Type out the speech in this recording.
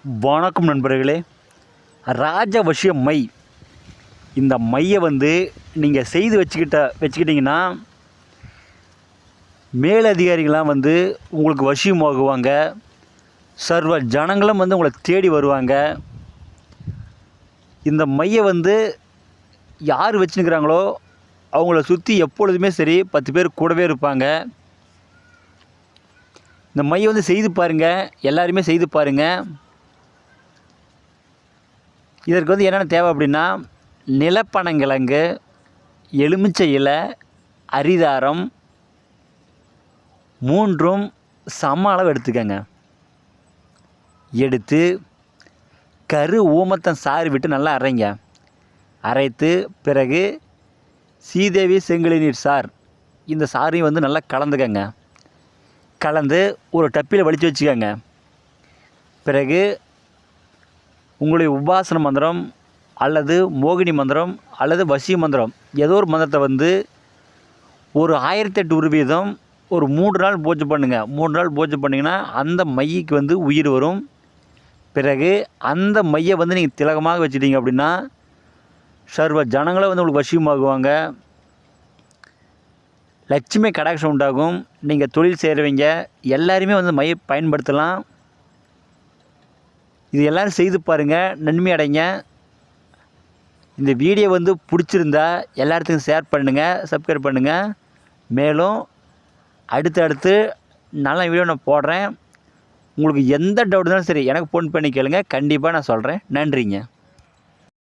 வணக்கம் நண்பர்களே. ராஜவசிய மை, இந்த மையை நீங்கள் செய்து வச்சுக்கிட்டிங்கன்னா மேலதிகாரிகள்லாம் உங்களுக்கு வசியமாகுவாங்க. சர்வ ஜனங்களும் உங்களை தேடி வருவாங்க. இந்த மையை யார் வச்சுருக்கிறாங்களோ அவங்கள சுற்றி எப்பொழுதுமே சரி 10 பேர் கூடவே இருப்பாங்க. இந்த மையை செய்து பாருங்கள், எல்லாருமே செய்து பாருங்கள். இதற்கு என்னென்ன தேவை அப்படின்னா, நிலப்பனங்கிழங்கு, எலுமிச்சை இலை, அரிதாரம் 3ம் சம அளவு எடுத்துக்கங்க. எடுத்து கரு ஊமத்தம் சாறு விட்டு நல்லா அரைங்க. அரைத்து பிறகு சீதேவி செங்கழி நீர் சார், இந்த சாரையும் நல்லா கலந்துக்கங்க. கலந்து ஒரு டப்பியில் வலித்து வச்சுக்கோங்க. பிறகு உங்களுடைய உபாசன மந்திரம் அல்லது மோகினி மந்திரம் அல்லது வசிய மந்திரம் ஏதோ ஒரு மந்திரத்தை ஒரு 1008 உருவீதம் ஒரு 3 நாள் பூஜை பண்ணுங்கள். 3 நாள் பூஜை பண்ணிங்கன்னா அந்த மையக்கு உயிர் வரும். பிறகு அந்த மையை நீங்கள் திலகமாக வச்சுட்டீங்க அப்படின்னா சர்வ ஜனங்களை உங்களுக்கு வசியமாகுவாங்க. லட்சுமி கடாட்சம் உண்டாகும். நீங்கள் தொழில் செய்கிறவங்க எல்லாருமே மையை பயன்படுத்தலாம். இது எல்லோரும் செய்து பாருங்கள், நன்மை அடைங்க. இந்த வீடியோ பிடிச்சிருந்தா எல்லாத்துக்கும் ஷேர் பண்ணுங்கள், சப்ஸ்கிரைப் பண்ணுங்கள். மேலும் அடுத்து நல்ல வீடியோ நான் போடுறேன். உங்களுக்கு எந்த டவுட் இருந்தாலும் சரி எனக்கு ஃபோன் பண்ணி கேளுங்க, கண்டிப்பாக நான் சொல்கிறேன். நன்றிங்க.